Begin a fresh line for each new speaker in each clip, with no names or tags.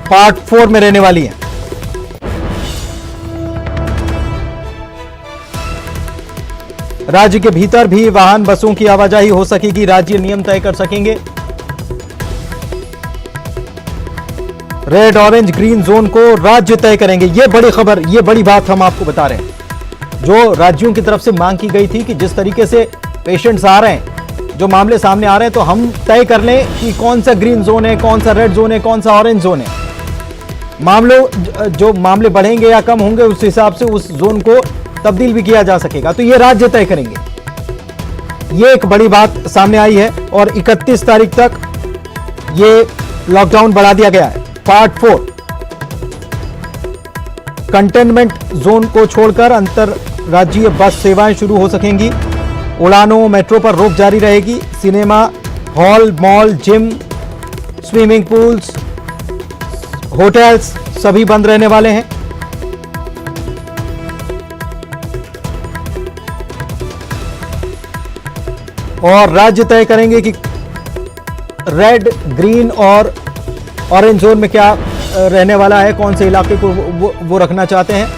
Part 4 में रहने वाली हैं। राज्य के भीतर भी वाहन बसों की आवाजाही हो सकेगी, राज्य नियम तय कर सकेंगे। रेड ऑरेंज ग्रीन जोन को राज्य तय करेंगे। यह बड़ी खबर, यह बड़ी बात हम आपको बता रहे हैं। जो राज्यों की तरफ से मांग की गई थी कि जिस तरीके से पेशेंट्स आ रहे हैं, जो मामले सामने आ रहे हैं, तो हम तय कर लें कि कौन सा ग्रीन जोन है, कौन सा रेड जोन है, कौन सा ऑरेंज जोन है। जो मामले बढ़ेंगे या कम होंगे उस हिसाब से उस जोन को तब्दील भी किया जा सकेगा। तो ये राज्य तय करेंगे। ये एक बड़ी बात सामने आई है और 31 तारीख तक ये लॉकडाउन बढ़ा दिया गया है। पार्ट 4, कंटेनमेंट जोन को छोड़कर अंतर राज्यीय बस सेवाएं शुरू हो सकेंगी। उड़ानों, मेट्रो पर रोक जारी रहेगी। Cinema hall, mall, gym, swimming pools, hotels सभी बंद रहने वाले हैं। और राज्य तय करेंगे कि रेड, ग्रीन और ऑरेंज जोन में क्या रहने वाला है, कौन से इलाके को वो रखना चाहते हैं,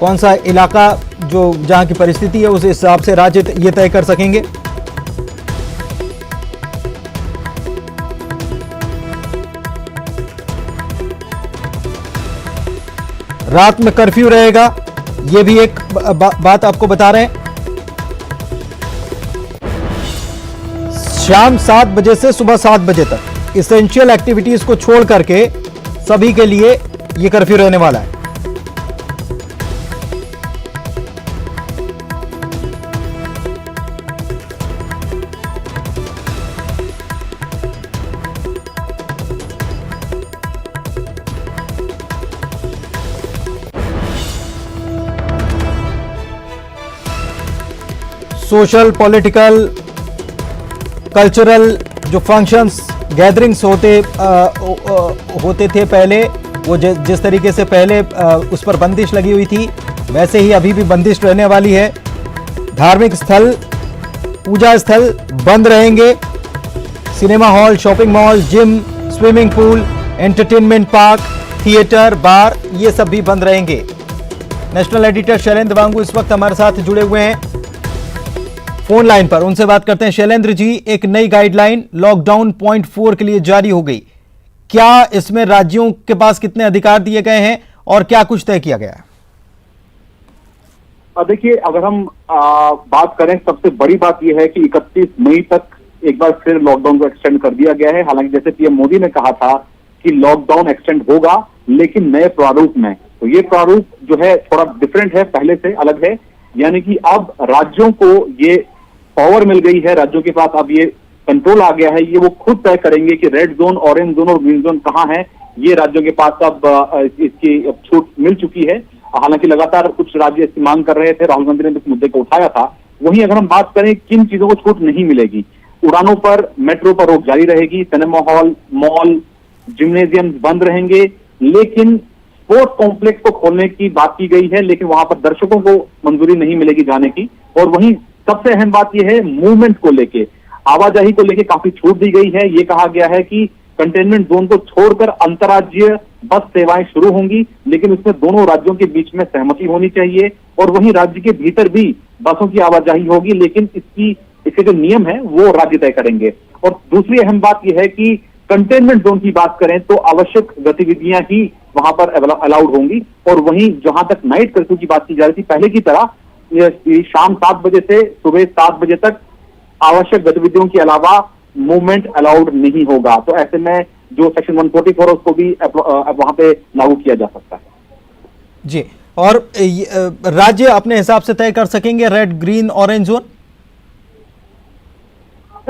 कौन सा इलाका जो जहां की परिस्थिति है उस हिसाब से राज्य ये तय कर सकेंगे। रात में कर्फ्यू रहेगा, ये भी एक बात आपको बता रहे हैं। शाम 7 बजे से सुबह 7 बजे तक इसेंशियल एक्टिविटीज को छोड़ करके सभी के लिए यह कर्फ्यू रहने वाला है। सोशल, पॉलिटिकल, कल्चरल जो फंक्शंस, गैदरिंग्स होते थे पहले, वो जिस तरीके से पहले उस पर बंदिश लगी हुई थी, वैसे ही अभी भी बंदिश रहने वाली है। धार्मिक स्थल, पूजा स्थल बंद रहेंगे। Cinema hall, shopping mall, gym, swimming pool, entertainment park, theatre, bar, ये सब भी बंद रहेंगे। नेशनल एडिटर शैलेंद्र वांगू इस वक्त हमारे साथ जुड़े हुए हैं फोन लाइन पर। उनसे बात करते हैं। शैलेंद्र जी, एक नई गाइडलाइन लॉकडाउन पॉइंट 4 के लिए जारी हो गई। क्या इसमें राज्यों के पास कितने अधिकार दिए गए हैं और क्या कुछ तय किया गया है?
देखिए, अगर हम बात करें, सबसे बड़ी बात यह है कि 31 मई तक एक बार फिर लॉकडाउन को एक्सटेंड कर दिया गया है। हालांकि जैसे पीएम मोदी ने कहा था कि लॉकडाउन एक्सटेंड होगा, लेकिन नए प्रारूप में। तो ये प्रारूप जो है थोड़ा डिफरेंट है, पहले से अलग है। यानी कि अब राज्यों को ये पावर मिल गई है, राज्यों के पास अब ये कंट्रोल आ गया है। ये वो खुद तय करेंगे कि रेड जोन, ऑरेंज जोन और ग्रीन जोन कहां है। ये राज्यों के पास अब इसकी छूट मिल चुकी है। हालांकि लगातार कुछ राज्य इसकी मांग कर रहे थे, राहुल गांधी ने इस मुद्दे को उठाया था। वहीं अगर हम बात करें किन चीजों को छूट नहीं मिलेगी, उड़ानों पर, मेट्रो पर रोक जारी रहेगी। सिनेमा हॉल, मॉल, जिम्नेजियम बंद रहेंगे। लेकिन स्पोर्ट्स कॉम्प्लेक्स को खोलने की बात की गई है, लेकिन वहां पर दर्शकों को मंजूरी नहीं मिलेगी जाने की। और वहीं सबसे अहम बात यह है, मूवमेंट को लेके, आवाजाही को लेके काफी छूट दी गई है। ये कहा गया है कि कंटेनमेंट जोन को छोड़कर अंतर्राज्यीय बस सेवाएं शुरू होंगी, लेकिन उसमें दोनों राज्यों के बीच में सहमति होनी चाहिए। और वहीं राज्य के भीतर भी बसों की आवाजाही होगी, लेकिन इसके जो नियम है वो राज्य तय करेंगे। और दूसरी अहम बात यह है कि कंटेनमेंट जोन की बात करें तो आवश्यक गतिविधियां ही वहां पर अलाउड होंगी। और वहीं जहां तक नाइट कर्फ्यू की बात की जा रही थी पहले की तरह, शाम 7 बजे से सुबह 7 बजे तक आवश्यक गतिविधियों के अलावा मूवमेंट अलाउड नहीं होगा। तो ऐसे में जो सेक्शन 144 है उसको भी वहां पे लागू किया जा सकता है।
जी, और राज्य अपने हिसाब से तय कर सकेंगे रेड, ग्रीन, ऑरेंज जोन?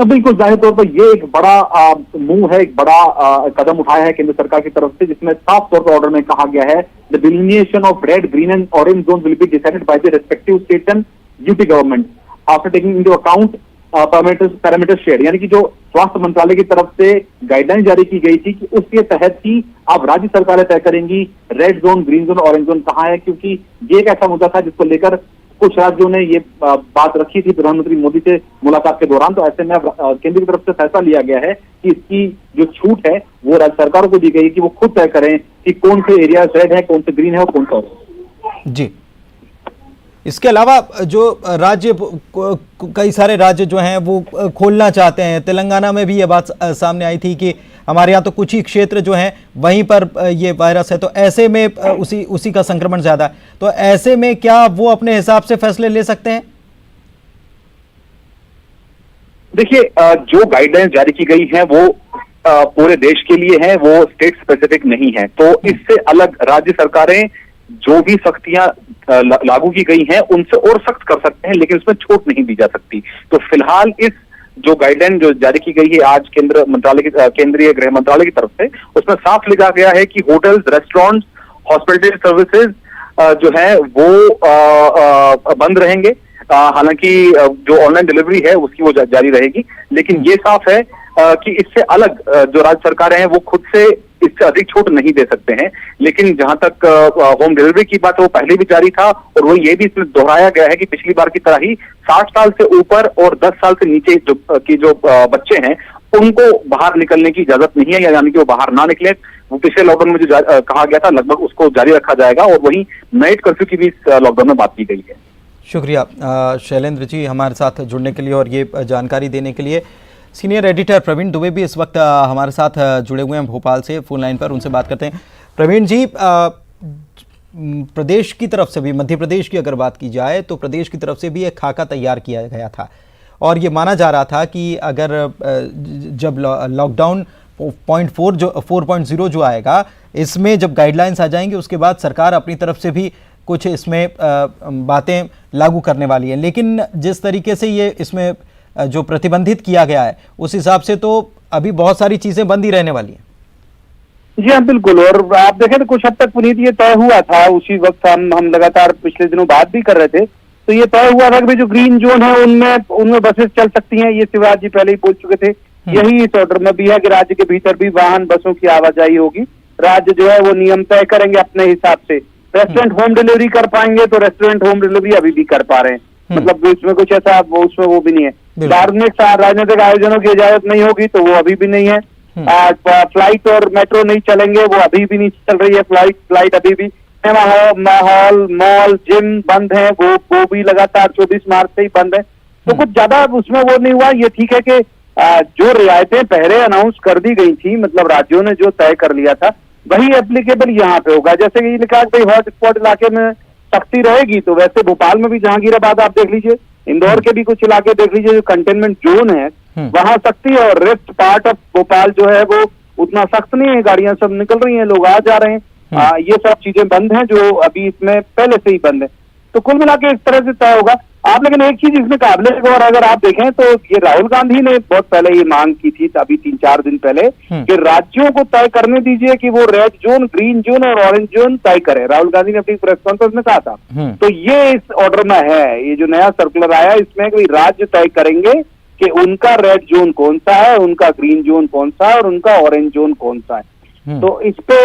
बिल्कुल, जाहिर तौर पर यह एक बड़ा मूव है, एक बड़ा कदम उठाया है केंद्र सरकार की तरफ से, जिसमें साफ तौर पर ऑर्डर में कहा गया है the delimitation of red, green and orange zone will be decided by the respective state and UT government after taking into account parameter share. यानी कि जो स्वास्थ्य मंत्रालय की तरफ से गाइडलाइन जारी की गई थी कि उसके तहत ही अब राज्य सरकारें तय करेंगी red zone, green zone, orange zone कहां है। क्योंकि ये एक ऐसा मुद्दा था जिसको लेकर कुछ राज्यों ने ये बात रखी थी प्रधानमंत्री मोदी से मुलाकात के दौरान। तो ऐसे में अब केंद्र की तरफ से फैसला लिया गया है कि इसकी जो छूट है वो राज्य सरकारों को दी गई कि वो खुद तय करें कि कौन से एरिया रेड है, कौन से ग्रीन है और कौन सा ऑरेंज।
जी, इसके अलावा जो राज्य, कई सारे राज्य जो हैं वो खोलना चाहते हैं। तेलंगाना में भी ये बात सामने आई थी कि हमारे यहाँ तो कुछ ही क्षेत्र जो हैं वहीं पर ये वायरस है, तो ऐसे में उसी का संक्रमण ज्यादा है। तो ऐसे में क्या वो अपने हिसाब से फैसले ले सकते हैं?
देखिए, जो गाइडलाइंस जारी की गई है वो पूरे देश के लिए है, वो स्टेट स्पेसिफिक नहीं है। तो इससे अलग राज्य सरकारें जो भी सख्तियां लागू की गई हैं उनसे और सख्त कर सकते हैं, लेकिन उसमें छूट नहीं दी जा सकती। तो फिलहाल इस जो गाइडलाइन जो जारी की गई है आज केंद्रीय गृह मंत्रालय की तरफ से, उसमें साफ लिखा गया है कि होटल्स, रेस्टोरेंट्स, हॉस्पिटल सर्विसेज जो है वो बंद रहेंगे। हालांकि जो ऑनलाइन डिलीवरी है उसकी वो जारी रहेगी, लेकिन ये साफ है कि इससे अलग जो राज्य सरकारें हैं वो खुद से इससे अधिक छूट नहीं दे सकते हैं। लेकिन जहां तक होम डिलीवरी की बात है वो पहले भी जारी था, और वो ये भी इसमें दोहराया गया है कि पिछली बार की तरह ही 60 साल से ऊपर और 10 साल से नीचे जो बच्चे हैं उनको बाहर निकलने की इजाजत नहीं है, यानी कि वो बाहर ना निकले। वो पिछले लॉकडाउन में जो कहा गया था लगभग उसको जारी रखा जाएगा, और वहीं नाइट कर्फ्यू की भी इस लॉकडाउन में बात की गई है।
शुक्रिया शैलेंद्र जी हमारे साथ जुड़ने के लिए और ये जानकारी देने के लिए। सीनियर एडिटर प्रवीण दुबे भी इस वक्त हमारे साथ जुड़े हुए हैं भोपाल से फोन लाइन पर, उनसे बात करते हैं। प्रवीण जी, प्रदेश की तरफ से भी, मध्य प्रदेश की अगर बात की जाए तो प्रदेश की तरफ से भी एक खाका तैयार किया गया था, और ये माना जा रहा था कि अगर जब लॉकडाउन 4.0 जो आएगा, इसमें जब गाइडलाइंस आ जाएंगे उसके बाद सरकार अपनी तरफ से भी कुछ इसमें बातें लागू करने वाली है। लेकिन जिस तरीके से ये इसमें जो प्रतिबंधित किया गया है उस हिसाब से तो अभी बहुत सारी चीजें बंद ही रहने वाली हैं।
जी हाँ, बिल्कुल। और आप देखें तो कुछ हद तक पुनीत ये तय हुआ था, उसी वक्त हम लगातार पिछले दिनों बात भी कर रहे थे, तो ये तय हुआ था कि जो ग्रीन जोन है उनमें बसेस चल सकती हैं। ये शिवराज जी पहले ही बोल चुके थे। यही इस ऑर्डर में भी है कि राज्य के भीतर भी वाहन, बसों की आवाजाही होगी। राज्य जो है वो नियम तय करेंगे अपने हिसाब से। रेस्टोरेंट होम डिलीवरी कर पाएंगे तो रेस्टोरेंट होम डिलीवरी अभी भी कर पा रहे हैं, मतलब इसमें कुछ ऐसा उसमें वो भी नहीं है। धार्मिक राजनीतिक आयोजनों की इजाजत नहीं होगी तो वो अभी भी नहीं है। फ्लाइट और मेट्रो नहीं चलेंगे, वो अभी भी नहीं चल रही है। फ्लाइट अभी भी। हॉल, मॉल, जिम बंद है, वो भी लगातार 24 मार्च से ही बंद है। तो कुछ ज्यादा उसमें वो नहीं हुआ। ये ठीक है कि जो रियायतें पहले अनाउंस कर दी गई थी, मतलब राज्यों ने जो तय कर लिया था वही एप्लीकेबल यहाँ पे होगा। जैसे कि लिखा भाई हॉट स्पॉट इलाके में सख्ती रहेगी, तो वैसे भोपाल में भी जहांगीराबाद आप देख लीजिए, इंदौर के भी कुछ इलाके देख लीजिए, जो कंटेनमेंट जोन है वहां सख्ती है, और रेस्ट पार्ट ऑफ भोपाल जो है वो उतना सख्त नहीं है। गाड़ियां सब निकल रही हैं, लोग आ जा रहे हैं। ये सब चीजें बंद हैं जो अभी इसमें पहले से ही बंद है। तो कुल मिला के इस तरह से तय होगा। आप लेकिन एक चीज इसमें काबिले गौर अगर आप देखें तो ये राहुल गांधी ने बहुत पहले ये मांग की थी, अभी 3-4 दिन पहले, कि राज्यों को तय करने दीजिए कि वो रेड जोन, ग्रीन जोन और ऑरेंज जोन तय करे। राहुल गांधी ने अपनी प्रेस कॉन्फ्रेंस में कहा था। तो ये इस ऑर्डर में है, ये जो नया सर्कुलर आया इसमें कि राज्य तय करेंगे कि उनका रेड जोन कौन सा है, उनका ग्रीन जोन कौन सा है और उनका ऑरेंज जोन कौन सा है। तो इस पे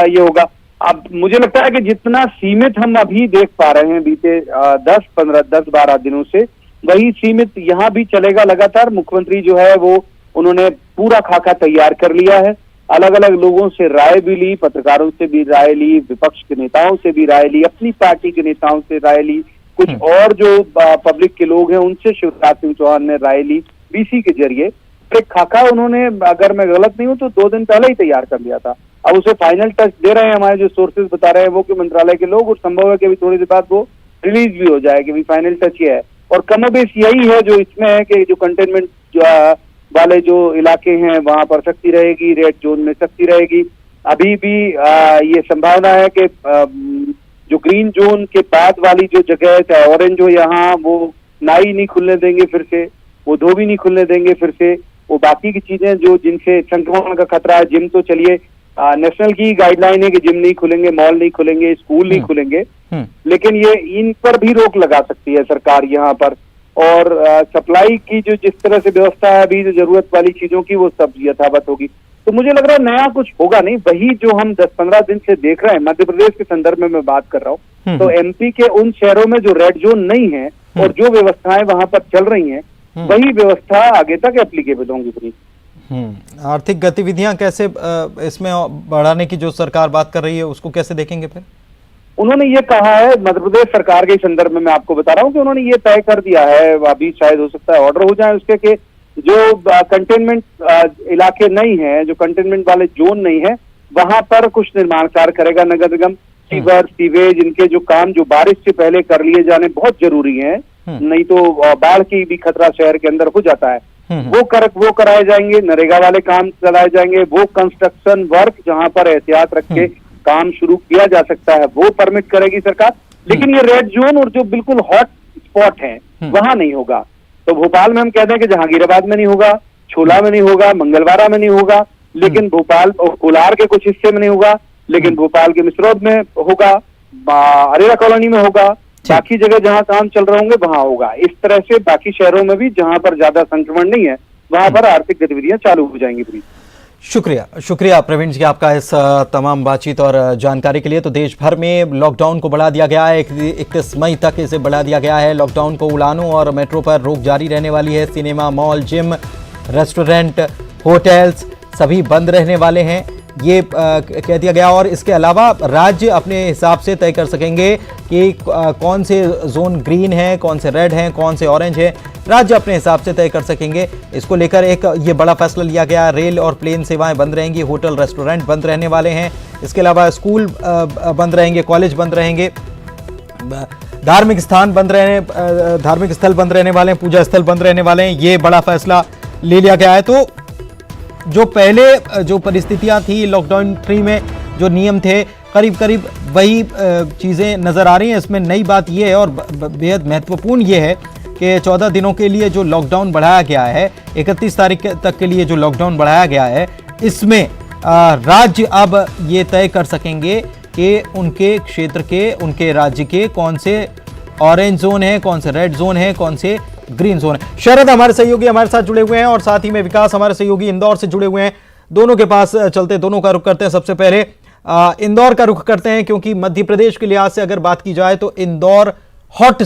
ये होगा। अब मुझे लगता है कि जितना सीमित हम अभी देख पा रहे हैं बीते 10-12 दिनों से, वही सीमित यहाँ भी चलेगा लगातार। मुख्यमंत्री जो है वो उन्होंने पूरा खाका तैयार कर लिया है। अलग अलग लोगों से राय भी ली, पत्रकारों से भी राय ली, विपक्ष के नेताओं से भी राय ली, अपनी पार्टी के नेताओं से राय ली, कुछ और जो पब्लिक के लोग हैं उनसे शिवराज सिंह चौहान ने राय ली बीसी के जरिए। एक खाका उन्होंने, अगर मैं गलत नहीं हूं तो 2 दिन पहले ही तैयार कर लिया था। अब उसे फाइनल टच दे रहे हैं हमारे जो सोर्सेज बता रहे हैं वो कि मंत्रालय के लोग, और संभव है कि अभी थोड़ी देर बाद वो रिलीज भी हो जाए कि फाइनल टच ये है। और कमोबेश यही है जो इसमें है कि जो कंटेनमेंट वाले जो इलाके हैं वहां पर सख्ती रहेगी, रेड जोन में सख्ती रहेगी। अभी भी ये संभावना है कि जो ग्रीन जोन के बाद वाली जो जगह है, चाहे ऑरेंज हो, यहाँ वो नाई नहीं खुलने देंगे फिर से, वो धोबी नहीं खुलने देंगे फिर से, वो बाकी की चीजें जो जिनसे संक्रमण का खतरा है। जिम तो चलिए नेशनल की गाइडलाइन है कि जिम नहीं खुलेंगे, मॉल नहीं खुलेंगे, स्कूल नहीं खुलेंगे, लेकिन ये इन पर भी रोक लगा सकती है सरकार यहाँ पर। और सप्लाई की जो जिस तरह से व्यवस्था है अभी, जो जरूरत वाली चीजों की, वो सब यथावत होगी। तो मुझे लग रहा है नया कुछ होगा नहीं, वही जो हम 10-15 दिन से देख रहे हैं। मध्य प्रदेश के संदर्भ में मैं बात कर रहा हूँ, तो एमपी के उन शहरों में जो रेड जोन नहीं है और जो व्यवस्थाएं वहां पर चल रही हैं, वही व्यवस्था आगे तक एप्लीकेबल होंगी पुनीत।
आर्थिक गतिविधियां कैसे इसमें बढ़ाने की जो सरकार बात कर रही है उसको कैसे देखेंगे फिर?
उन्होंने ये कहा है, मध्य प्रदेश सरकार के संदर्भ में मैं आपको बता रहा हूँ कि उन्होंने ये तय कर दिया है, अभी शायद हो सकता है ऑर्डर हो जाए उसके, कि जो कंटेनमेंट इलाके नहीं है, जो कंटेनमेंट वाले जोन नहीं है, वहां पर कुछ निर्माण कार्य करेगा नगर निगम। सीवर, सीवेज, इनके जो काम जो बारिश से पहले कर लिए जाने बहुत जरूरी हैं, नहीं तो बाढ़ की भी खतरा शहर के अंदर हो जाता है, वो कराए जाएंगे। नरेगा वाले काम चलाए जाएंगे। वो कंस्ट्रक्शन वर्क जहां पर एहतियात रख के काम शुरू किया जा सकता है वो परमिट करेगी सरकार। लेकिन ये रेड जोन और जो बिल्कुल हॉट स्पॉट है वहां नहीं होगा। तो भोपाल में हम कहते हैं कि जहांगीराबाद में नहीं होगा, छोला में नहीं होगा, मंगलवारा में नहीं होगा, लेकिन भोपाल और कोलार के कुछ हिस्से में नहीं होगा, लेकिन भोपाल के मिसरौद में होगा, अरेरा कॉलोनी में होगा, बाकी जगह जहां काम चल रहे होंगे वहां होगा। इस तरह से बाकी शहरों में भी जहां पर ज्यादा संक्रमण नहीं है वहां पर आर्थिक गतिविधियां चालू हो जाएंगी।
शुक्रिया प्रवीण जी आपका इस तमाम बातचीत और जानकारी के लिए। तो देश भर में लॉकडाउन को बढ़ा दिया गया है, 31 मई तक इसे बढ़ा दिया गया है। लॉकडाउन को उड़ानों और मेट्रो पर रोक जारी रहने वाली है। Cinema, mall, gym, restaurant, hotels सभी बंद रहने वाले हैं, ये कह दिया गया। और इसके अलावा राज्य अपने हिसाब से तय कर सकेंगे कि कौन से जोन ग्रीन है, कौन से रेड हैं, कौन से ऑरेंज है, राज्य अपने हिसाब से तय कर सकेंगे। इसको लेकर एक ये बड़ा फैसला लिया गया। रेल और प्लेन सेवाएं बंद रहेंगी, होटल रेस्टोरेंट बंद रहने वाले हैं। इसके अलावा स्कूल बंद रहेंगे, कॉलेज बंद रहेंगे, धार्मिक स्थल बंद रहने वाले हैं, पूजा स्थल बंद रहने वाले हैं। ये बड़ा फैसला ले लिया गया है। तो जो पहले जो परिस्थितियां थी लॉकडाउन 3 में, जो नियम थे, करीब करीब वही चीज़ें नज़र आ रही हैं। इसमें नई बात यह है और बेहद महत्वपूर्ण ये है कि 14 दिनों के लिए जो लॉकडाउन बढ़ाया गया है, 31 तारीख तक के लिए जो लॉकडाउन बढ़ाया गया है, इसमें राज्य अब ये तय कर सकेंगे कि उनके क्षेत्र के, उनके राज्य के कौन से ऑरेंज जोन है, कौन से रेड जोन है, कौन से ग्रीन जोन है। शरद हमारे सहयोगी हमारे साथ जुड़े हुए हैं और साथ ही में विकास हमारे सहयोगी इंदौर से जुड़े हुए हैं। दोनों के पास चलते, दोनों का रुख करते हैं। सबसे पहले इंदौर का रुख करते हैं, क्योंकि मध्य प्रदेश के लिहाज से अगर बात की जाए तो इंदौर हॉट